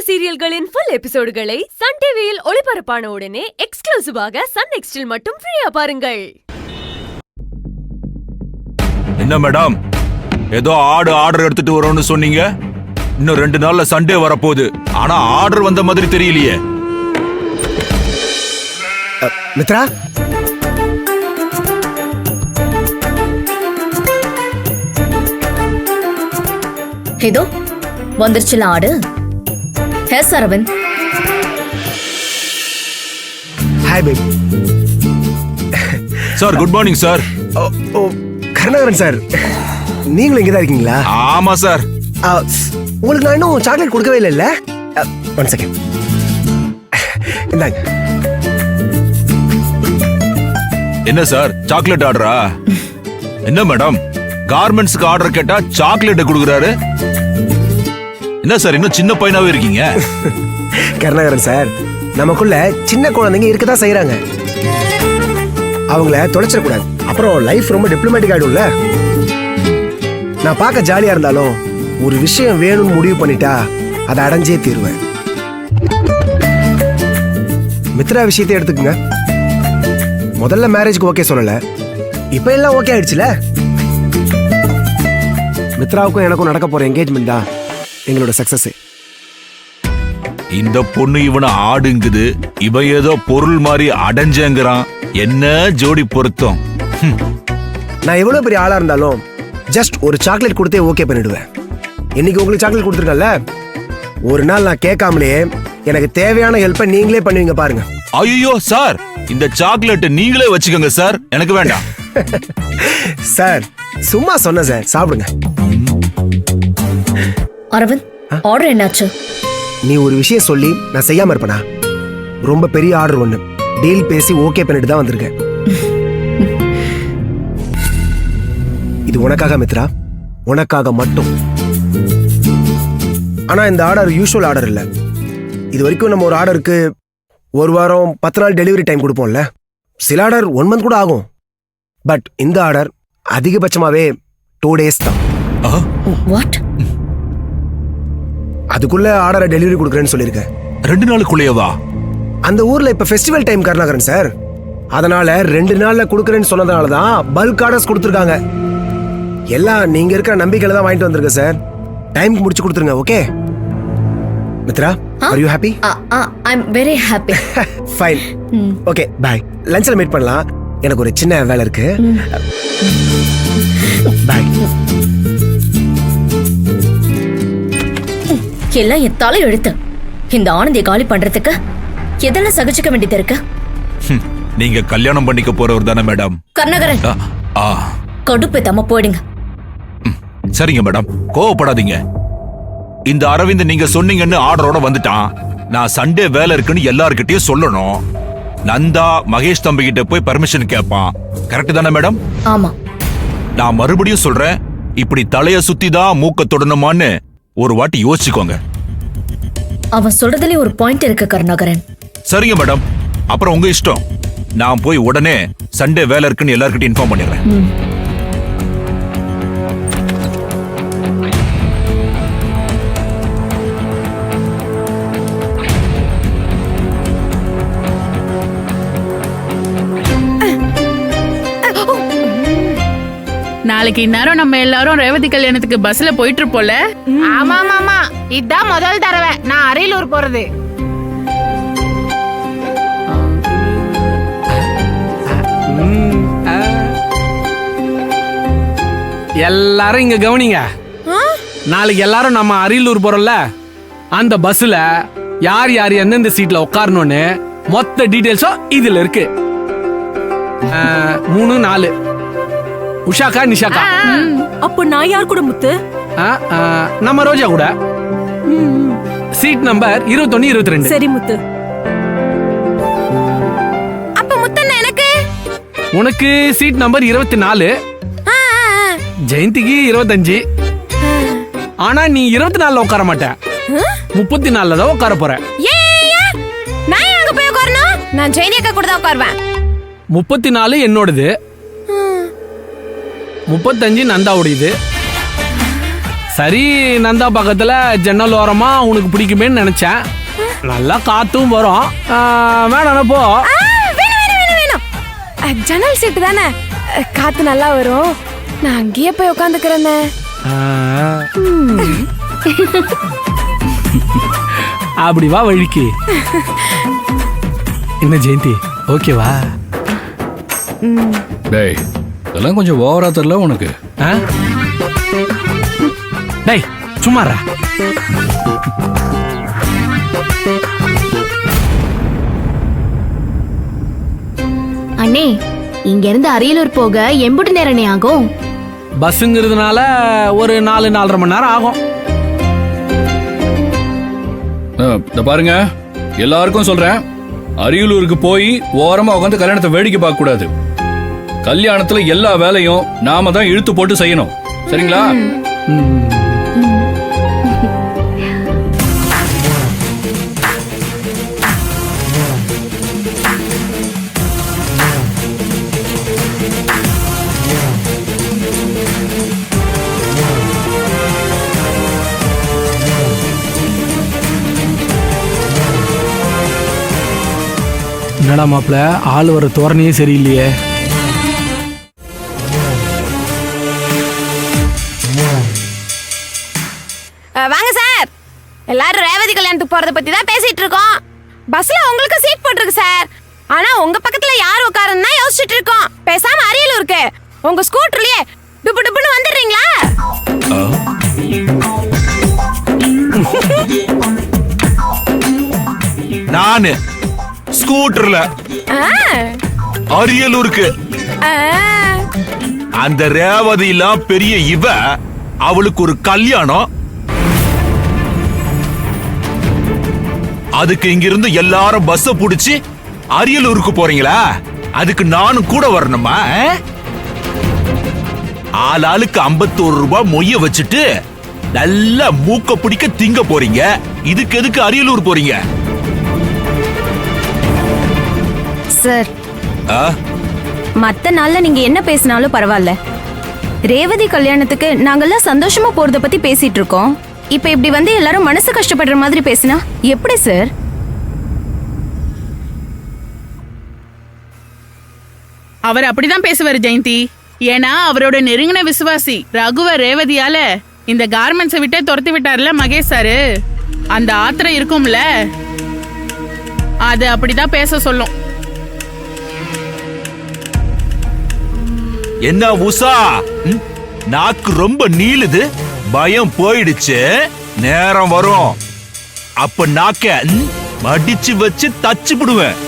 சீரியல்களின் full எபிசோடுகளை Sun டிவியில் ஒளிபரப்பான உடனே எக்ஸ்க்ளூசிவாக சன் நெக்ஸ்டில் மட்டும் ஃப்ரீயா பாருங்கள். என்ன மேடம், ஏதோ ஆர்டர் எடுத்துட்டு வரோம்னு சொன்னீங்க. இன்னும் 2 நாள்ல சண்டே வரப்போகுது. ஆனா ஆர்டர் வந்த மாதிரி தெரியலையே. மித்ரா, ஏதோ வந்துருச்சுல ஆடு. ஹேஸ் Aravind. Hi baby. Sir good morning sir. Oh Karunakaran sir, நீங்களும் இங்கே தான் இருக்கீங்களா? ஆமா சார். உங்களுக்கு நான் இன்னும் சாக்லேட் கொடுக்கவே இல்லைல்ல? 1 செகண்ட். இந்தாங்க. என்ன சார் சாக்லேட் ஆர்டரா? என்ன மேடம், கார்மெண்ட்ஸ்க்கு ஆர்டர் கேட்டா சாக்லேட் கொடுக்குறாரு. என்ன சார் இன்னும் சின்ன பையனாவே இருக்கீங்க? கருணாகரன் சார், நமக்குள்ள சின்ன குழந்தைங்க இருக்கதான் செய்யறாங்க. அவங்கள தொலைச்சிடக்கூடாது, அப்புறம் லைஃப் ரொம்ப டிப்ளமேட்டிக் ஆயிடும்ல. நான் பார்க்க ஜாலியா இருந்தாலும் ஒரு விஷயம் வேணும்னு முடிவு பண்ணிட்டா அதை அடைஞ்சே தீருவேன். மித்ரா விஷயத்தை எடுத்துக்கங்க. முதல்ல மேரேஜ்க்கு ஓகே சொல்லல, இப்ப எல்லாம் ஓகே ஆயிடுச்சுல. மித்ராவுக்கும் எனக்கும் நடக்க போற என்கேஜ்மெண்ட் தான் எங்களோட சக்சஸ். இந்த பொண்ணு இவனை ஆடுங்குது, இவன் ஏதோ பொருள் மாதிரி அடைஞ்சங்கிறான். என்ன ஜோடி பொருத்தம். நான் எவ்வளவு பெரிய ஆளா இருந்தாலும் ஜஸ்ட் ஒரு சாக்லேட் கொடுத்தே ஓகே பண்ணிடுவேன். இன்னைக்கு உங்களுக்கு சாக்லேட் கொடுத்துருக்கேன்ல, ஒரு நாள் நான் கேட்காமலே எனக்கு தேவையான ஹெல்ப்பை நீங்களே பண்ணுவீங்க பாருங்க. ஐயோ சார், இந்த சாக்லேட் நீங்களே வச்சுக்கோங்க சார், எனக்கு வேண்டாம். சார் சும்மா சொன்ன சார், சாப்பிடுங்க. அரவிந்த், ஆர்டர் என்னாச்சு? நீ ஒரு விஷயம் சொல்லி நான் செய்யாம இருப்பேனா? ரொம்ப பெரிய ஆர்டர் ஒண்ணு, டீல் பேசி ஓகே பண்ணிட்டு தான் வந்திருக்கேன். இது உனக்காக மித்ரா, உனக்காக மட்டும். ஆனா இந்த ஆர்டர் யூஷுவல் ஆர்டர் இல்ல. இது வரைக்கும் நம்ம ஒரு ஆர்டருக்கு 1 வாரம் 10 நாள் டெலிவரி டைம் கொடுப்போம்ல. சில ஆர்டர் 1 மந்த் கூட ஆகும். பட் இந்த ஆர்டர் அதிகபட்சமாவே 2 days தான். வாட்? அதுக்குள்ள ஆர்டரை டெலிவரி கொடுக்குறேன்னு சொல்லியிருக்கேன். 2 நாளுக்குள்ளேயேவா? அந்த ஊர்ல இப்ப ஃபெஸ்டிவல் டைம் கருணாகரன் சார், அதனால 2 நாள்ல கொடுக்குறேன்னு சொன்னதுனால தான் பல்க் ஆர்டர்ஸ் கொடுத்துருக்காங்க. எல்லாம் நீங்க இருக்கிற நம்பிக்கையில தான் வாங்கிட்டு வந்திருக்க சார். டைம்க்கு முடிச்சு கொடுத்துருங்க. Okay Mitra, are you happy? I am very happy. Fine. Okay bye. லஞ்ச்ல மீட் பண்ணலாம். எனக்கு ஒரு சின்ன வேலை இருக்கு. பை. எல்லாம் என் தலை எழுத்து. இந்த ஆனந்தியை காலி பண்றதுக்கு எதெல்லாம் சகிச்சுக்க வேண்டியது இருக்கு. நீங்க கல்யாணம் பண்ணிக்க போறவர் தானே மேடம்? கருணாகரன், கடுப்பு தம்ம போயிடுங்க. சரிங்க மேடம், கோவப்படாதீங்க. இந்த அரவிந்த் நீங்க சொன்னீங்கன்னு ஆர்டரோட வந்துட்டான். நான் சண்டே வேலை இருக்குன்னு எல்லார்கிட்டயும் சொல்லணும். நந்தா மகேஷ் தம்பி கிட்ட போய் பர்மிஷன் கேட்பான். கரெக்ட் தானே மேடம்? ஆமா. நான் மறுபடியும் சொல்றேன், இப்படி தலைய சுத்தி தான் மூக்க தொடணுமான்னு ஒரு வாட்டி யோசிச்சுக்கோங்க. அவன் சொல்றதுல ஒரு பாயிண்ட் இருக்கு கருணாகரன். சரிங்க மேடம், அப்புறம் உங்க இஷ்டம். நான் போய் உடனே சண்டே வேலை இருக்குன்னு எல்லார்கிட்டயும் இன்ஃபார்ம் பண்ணிடுறேன். நாளைக்கு இந்நேரம் நம்ம எல்லாரும் ரேவதி கல்யாணத்துக்கு பஸ்ல போயிட்டு இருப்போம்ல. ஆமா மாமா, இதான் முதல் தடவை நான் அரியலூர் போறது. எல்லாரும் இங்க கவனிங்க. நாளைக்கு எல்லாரும் நம்ம அரியலூர் போறோம்ல, அந்த பஸ்ல யார் யார் எந்தெந்த சீட்ல உட்காரணும்னு மொத்த டீடைல்ஸும் இதுல இருக்கு. 3, 4 உஷாக்கா, நிஷாக்கா. அப்போ நான் யார் கூட முத்து? நம்ம ரோஜா கூட. Seat number 21, 22. சரி முத்து. அப்ப முத்தண்ண எனக்கு உனக்கு சீட் நம்பர் 24, ஜெயந்திக்கு 25. ஆனா நீ 24ல உட்கார மாட்ட, 34ல தான் உட்கார போற. நான் எங்க போய் உட்காரணும்? நான் ஜெயந்தி அக்கா கூட தான் உட்காருவேன். 34 என்னோடது, 35 நந்தாவுடையது, சரி நந்தா பக்கத்துல ஜன்னல் ஓரமா உனக்கு பிடிக்குமேன்னு நினைச்சேன். நல்லா காத்தும் வரும். வேணாம் போ. வேணும். ஜன்னல் சீட்டு தானே, காத்து நல்லா வரும். நான் அங்கேயே போய் உட்காந்துக்கிறேன். அப்படி வா வழிக்கு. என்ன ஜெயந்தி, ஓகேவா? டேய், இதெல்லாம் கொஞ்சம் ஓவரா தெரியல உனக்கு. டேய் சும்மாரா. அண்ணே, இங்க இருந்து அரியலூர் போக எம்புட்டு நேரம் ஆகும்? பஸ்ஸுங்கிறதுனால ஒரு 4-4.5 மணி நேரம் ஆகும். இந்த பாருங்க, எல்லாருக்கும் சொல்றேன், அரியலூருக்கு போய் ஓரமா உட்காந்து கல்யாணத்தை வேடிக்கை பார்க்க கூடாது. கல்யாணத்துல எல்லா வேலையும் நாம தான் இழுத்து போட்டு செய்யணும். சரிங்களா? என்னடா மாப்பிள, ஆள் வர தோரணையே சரியில்லையே. வாங்க சார், எல்லாரும் ரேவதி கல்யாணத்துக்கு போறத பத்தி தான் பேசிட்டு இருக்கோம். பஸ்ல உங்களுக்கு சீட் போட்டிருக்கு சார். ஆனா உங்க பக்கத்துல யார் உட்காருன்னா யோசிச்சுட்டு இருக்கோம். பேசாம அரியலூருக்கு உங்க ஸ்கூட்டர்லயே டுப்பு டுப்புன்னு வந்துடுறீங்களா? நானு ஸ்கூட்டர்ல அரியலூருக்கு. அந்த ரேவதி எல்லாம் பெரிய இவ, அவளுக்கு ஒரு கல்யாணம். அதுக்கு இங்கிருந்து எல்லாரும் பஸ் புடிச்சு அரியலூருக்கு போறீங்களா? அதுக்கு நானும் கூட வரணுமா? ஆளாளுக்கு 51 ரூபாய் மொய்ய வச்சுட்டு நல்லா மூக்க பிடிக்க திங்க போறீங்க. இதுக்கு எதுக்கு அரியலூர் போறீங்க? சார், மத்த நாள்ல நீங்க என்ன பேசினாலும் பரவாயில்ல. ரேவதி கல்யாணத்துக்கு நாங்கெல்லாம் சந்தோஷமா போறத பத்தி பேசிட்டு இருக்கோம். இப்ப இப்படி வந்து எல்லாரும் மனசு கஷ்டப்படுற மாதிரி பேசினா எப்படி சார்? அவர் அப்படிதான் பேசுவாரு ஜெயந்தி. ஏன்னா அவரோட நெருங்கின விசுவாசி ரகுவ ரேவதியால இந்த கார்மெண்ட்ஸை விட்டே துரத்தி விட்டார்ல மகேஷ் சாரு. அந்த ஆத்திரம் இருக்கும்ல, அது அப்படிதான் பேச சொல்லும். என்ன உஷா, நாக்கு ரொம்ப நீளுது. பயம் போயிடுச்சு. நேரம் வரும், அப்ப நாக்க மடிச்சு வச்சு தச்சு விடுவேன்.